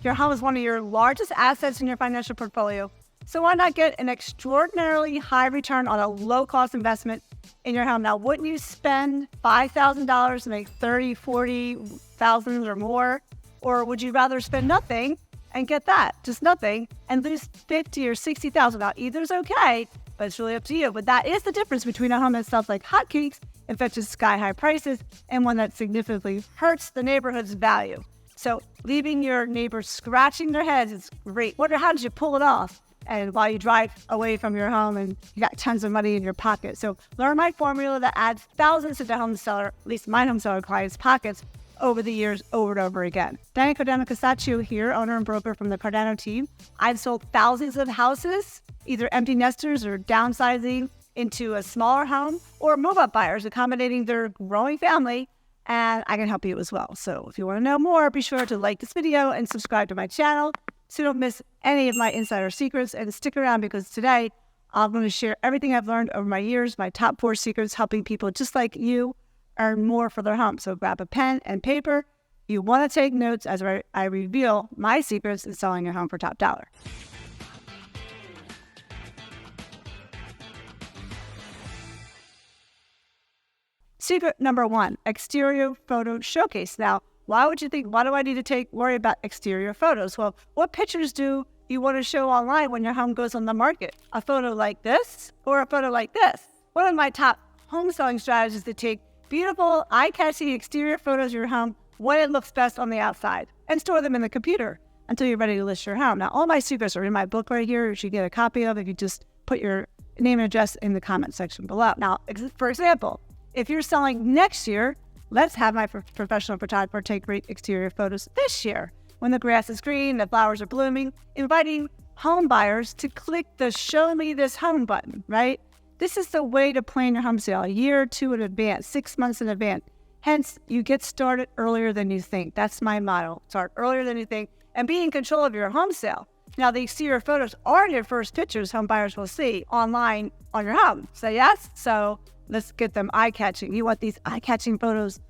Your home is one of your largest assets in your financial portfolio. So why not get an extraordinarily high return on a low-cost investment in your home? Now, wouldn't you spend $5,000 to make $30,000, $40,000 or more? Or would you rather spend nothing and get that, just nothing, and lose $50,000 or $60,000? Now, either's okay, but it's really up to you. But that is the difference between a home that sells like hotcakes and fetches sky-high prices and one that significantly hurts the neighborhood's value. So leaving your neighbors scratching their heads is great. Wonder how did you pull it off? And while you drive away from your home and you got tons of money in your pocket. So learn my formula that adds thousands into home seller, at least my home seller clients' pockets over the years, over and over again. Diane Cardano-Casacio here, owner and broker from the Cardano team. I've sold thousands of houses, either empty nesters or downsizing into a smaller home, or move-up buyers accommodating their growing family, and I can help you as well. So if you want to know more, be sure to like this video and subscribe to my channel so you don't miss any of my insider secrets, and stick around because today I'm going to share everything I've learned over my years, my top 4 secrets helping people just like you earn more for their home. So grab a pen and paper. You want to take notes as I reveal my secrets in selling your home for top dollar. Secret number 1, exterior photo showcase. Now, why do I need to worry about exterior photos? Well, what pictures do you want to show online when your home goes on the market? A photo like this or a photo like this? One of my top home selling strategies is to take beautiful, eye-catching exterior photos of your home when it looks best on the outside and store them in the computer until you're ready to list your home. Now, all my secrets are in my book right here. You should get a copy of it if you just put your name and address in the comment section below. Now, for example, if you're selling next year, let's have my professional photographer take great exterior photos this year when the grass is green, the flowers are blooming, inviting home buyers to click the Show Me This Home button, right? This is the way to plan your home sale a year or 2 in advance, 6 months in advance. Hence, you get started earlier than you think. That's my motto. Start earlier than you think and be in control of your home sale. Now, the exterior photos are your first pictures home buyers will see online on your home. Say yes? So let's get them eye-catching. You want these eye-catching photos.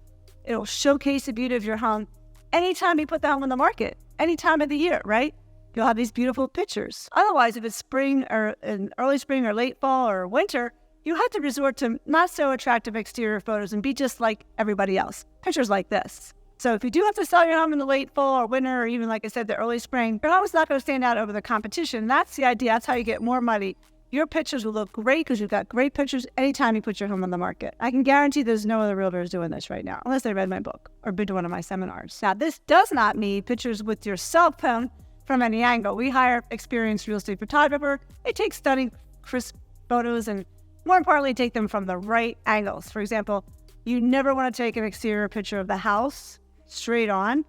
It'll showcase the beauty of your home anytime you put the home on the market, any time of the year, right? You'll have these beautiful pictures. Otherwise, if it's spring or early spring or late fall or winter, you have to resort to not so attractive exterior photos and be just like everybody else. Pictures like this. So if you do have to sell your home in the late fall or winter, or even like I said, the early spring, your home is not going to stand out over the competition. That's the idea. That's how you get more money. Your pictures will look great because you've got great pictures anytime you put your home on the market. I can guarantee there's no other realtors doing this right now, unless they read my book or been to one of my seminars. Now, this does not mean pictures with your cell phone from any angle. We hire experienced real estate photographer. They take stunning, crisp photos and, more importantly, take them from the right angles. For example, you never want to take an exterior picture of the house straight on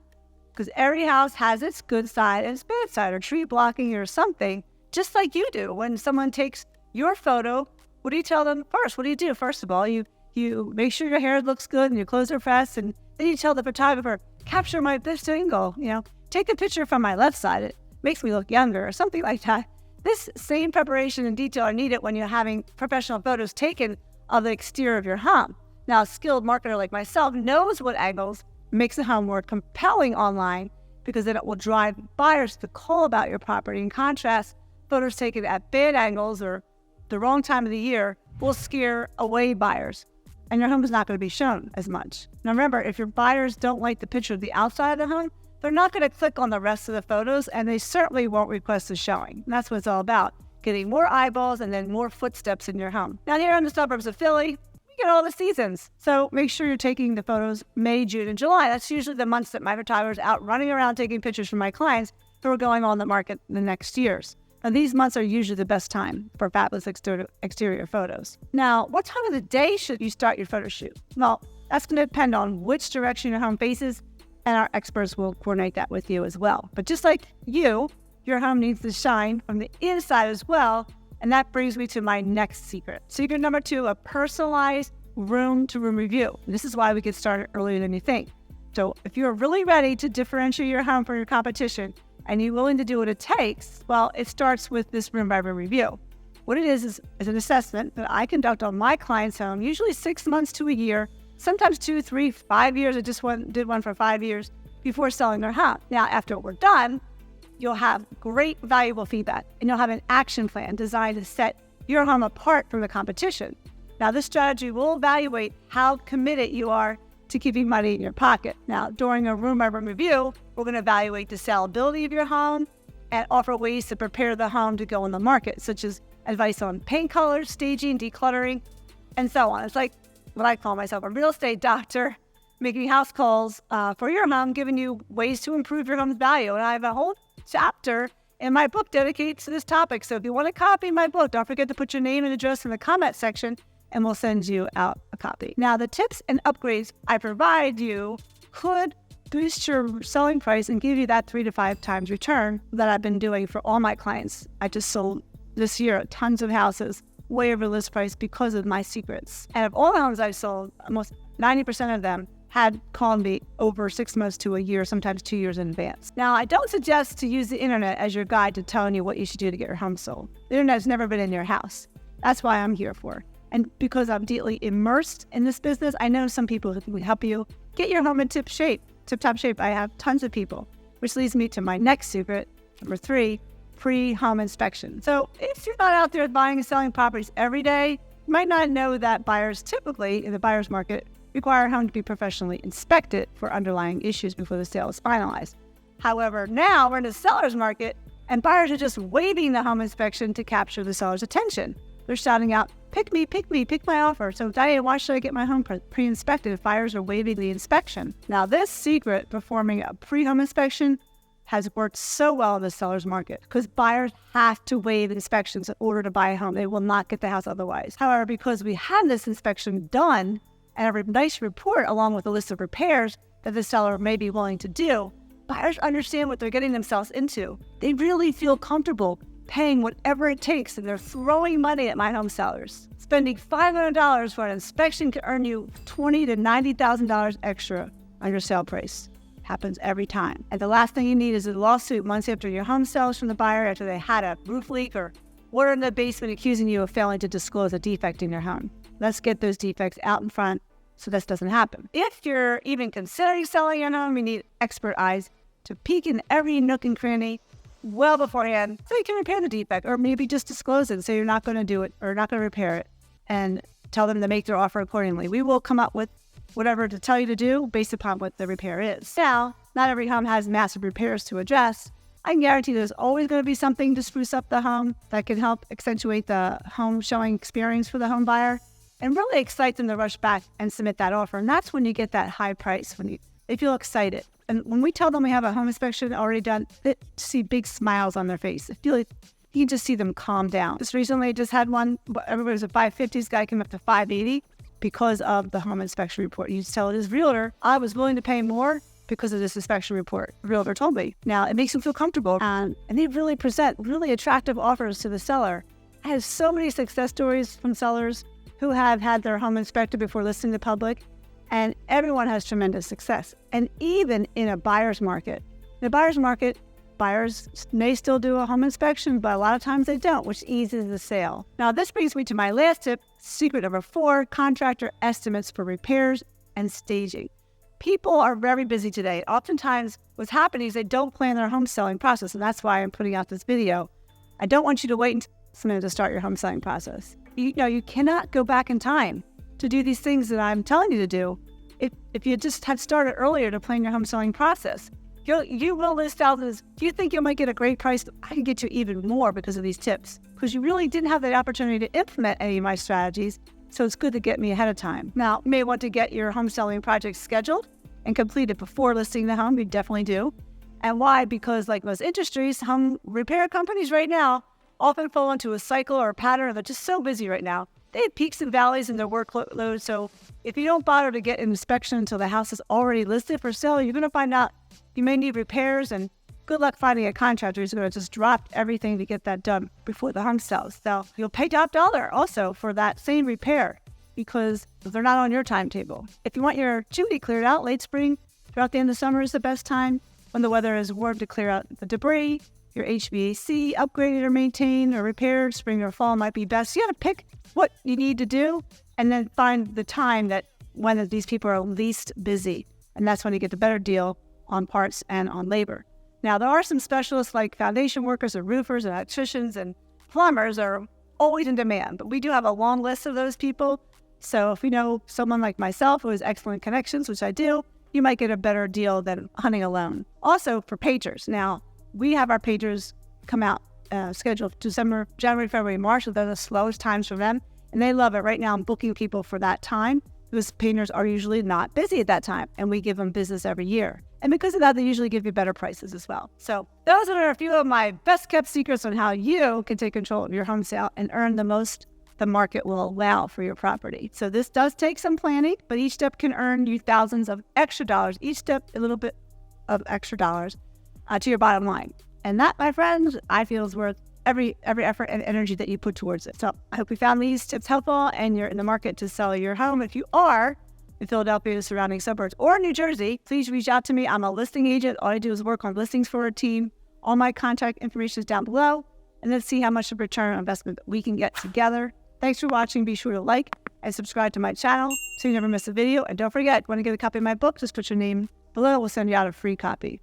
because every house has its good side and its bad side, or tree blocking or something. Just like you do. When someone takes your photo, what do you tell them first? What do you do? First of all, you make sure your hair looks good and your clothes are pressed, and then you tell the photographer, capture my best angle, take a picture from my left side. It makes me look younger or something like that. This same preparation and detail are needed when you're having professional photos taken of the exterior of your home. Now, a skilled marketer like myself knows what angles makes a home more compelling online because then it will drive buyers to call about your property. In contrast, photos taken at bad angles or the wrong time of the year will scare away buyers, and your home is not going to be shown as much. Now remember, if your buyers don't like the picture of the outside of the home, they're not going to click on the rest of the photos, and they certainly won't request a showing. And that's what it's all about, getting more eyeballs and then more footsteps in your home. Now here in the suburbs of Philly, we get all the seasons. So make sure you're taking the photos May, June, and July. That's usually the months that my photographer's out running around taking pictures for my clients who are going on the market the next years. Now, these months are usually the best time for fabulous exterior photos. Now, what time of the day should you start your photo shoot? Well, that's going to depend on which direction your home faces, and our experts will coordinate that with you as well. But just like you, your home needs to shine from the inside as well, and that brings me to my next secret. Secret number 2, a personalized room-to-room review. And this is why we get started earlier than you think. So if you're really ready to differentiate your home from your competition, and you're willing to do what it takes, well, it starts with this room-by-room review. What it is an assessment that I conduct on my client's home, usually 6 months to a year, sometimes 2, 3, 5 years. I just did one for 5 years before selling their home. Now, after we're done, you'll have great, valuable feedback, and you'll have an action plan designed to set your home apart from the competition. Now, this strategy will evaluate how committed you are to keeping money in your pocket. Now, during a room by room review, we're going to evaluate the sellability of your home and offer ways to prepare the home to go on the market, such as advice on paint colors, staging, decluttering, and so on. It's like what I call myself, a real estate doctor, making house calls for your home, giving you ways to improve your home's value. And I have a whole chapter in my book dedicated to this topic. So if you want to copy my book, don't forget to put your name and address in the comment section, and we'll send you out a copy. Now, the tips and upgrades I provide you could boost your selling price and give you that 3 to 5 times return that I've been doing for all my clients. I just sold this year tons of houses way over list price because of my secrets. And of all the homes I've sold, almost 90% of them had called me over 6 months to a year, sometimes 2 years in advance. Now, I don't suggest to use the internet as your guide to telling you what you should do to get your home sold. The internet has never been in your house. That's why I'm here for. And because I'm deeply immersed in this business, I know some people who can help you get your home in tip-top shape. I have tons of people, which leads me to my next secret, number 3, pre-home inspection. So if you're not out there buying and selling properties every day, you might not know that buyers typically in the buyer's market require a home to be professionally inspected for underlying issues before the sale is finalized. However, now we're in the seller's market and buyers are just waiving the home inspection to capture the seller's attention. They're shouting out, pick me, pick my offer. So Diane, why should I get my home pre-inspected if buyers are waiving the inspection? Now, this secret, performing a pre-home inspection, has worked so well in the seller's market because buyers have to waive inspections in order to buy a home. They will not get the house otherwise. However, because we had this inspection done and a nice report along with a list of repairs that the seller may be willing to do, buyers understand what they're getting themselves into. They really feel comfortable paying whatever it takes, and they're throwing money at my home sellers. Spending $500 for an inspection can earn you $20,000 to $90,000 extra on your sale price. Happens every time. And the last thing you need is a lawsuit months after your home sells from the buyer after they had a roof leak or water in the basement accusing you of failing to disclose a defect in your home. Let's get those defects out in front so this doesn't happen. If you're even considering selling your home, you need expert eyes to peek in every nook and cranny well beforehand so you can repair the defect, or maybe just disclose it so you're not going to do it or not going to repair it, and tell them to make their offer accordingly. We will come up with whatever to tell you to do based upon what the repair is. Now, not every home has massive repairs to address. I can guarantee there's always going to be something to spruce up the home that can help accentuate the home showing experience for the home buyer and really excite them to rush back and submit that offer. And that's when you get that high price, when they feel excited. And when we tell them we have a home inspection already done, they see big smiles on their face. I feel like you can just see them calm down. Just recently, I just had one, everybody was at 550, this guy came up to 580 because of the home inspection report. You tell his realtor, I was willing to pay more because of this inspection report. The realtor told me. Now, it makes them feel comfortable, and they really present really attractive offers to the seller. I have so many success stories from sellers who have had their home inspected before listing to the public, and everyone has tremendous success. And even in a buyer's market. In a buyer's market, buyers may still do a home inspection, but a lot of times they don't, which eases the sale. Now, this brings me to my last tip, secret number 4, contractor estimates for repairs and staging. People are very busy today. Oftentimes, what's happening is they don't plan their home selling process, and that's why I'm putting out this video. I don't want you to wait until to start your home selling process. You cannot go back in time to do these things that I'm telling you to do if you just had started earlier to plan your home selling process. You will list houses. If you think you might get a great price, I can get you even more because of these tips, because you really didn't have the opportunity to implement any of my strategies, so it's good to get me ahead of time. Now, you may want to get your home selling project scheduled and completed before listing the home. You definitely do. And why? Because like most industries, home repair companies right now often fall into a cycle or a pattern. They're just so busy right now. They have peaks and valleys in their workload. So if you don't bother to get an inspection until the house is already listed for sale, you're going to find out you may need repairs, and good luck finding a contractor who's going to just drop everything to get that done before the home sells. So you'll pay top dollar also for that same repair because they're not on your timetable. If you want your chimney cleared out, late spring, throughout the end of summer is the best time when the weather is warm to clear out the debris. Your HVAC upgraded or maintained or repaired, spring or fall might be best. You got to pick what you need to do and then find the time that when these people are least busy. And that's when you get the better deal on parts and on labor. Now, there are some specialists like foundation workers or roofers and electricians and plumbers are always in demand, but we do have a long list of those people. So if you know someone like myself who has excellent connections, which I do, you might get a better deal than hunting alone. Also for pagers. Now, we have our pagers come out scheduled December, January, February, March. So they're the slowest times for them. And they love it. Right now, I'm booking people for that time because painters are usually not busy at that time. And we give them business every year. And because of that, they usually give you better prices as well. So those are a few of my best kept secrets on how you can take control of your home sale and earn the most the market will allow for your property. So this does take some planning, but each step can earn you thousands of extra dollars. Each step, a little bit of extra dollars to your bottom line. And that, my friends, I feel is worth every effort and energy that you put towards it. So I hope you found these tips helpful and you're in the market to sell your home. If you are in Philadelphia, the surrounding suburbs, or New Jersey, please reach out to me. I'm a listing agent. All I do is work on listings for a team. All my contact information is down below. And let's see how much of a return on investment we can get together. Thanks for watching. Be sure to like and subscribe to my channel so you never miss a video. And don't forget, want to get a copy of my book, just put your name below. We'll send you out a free copy.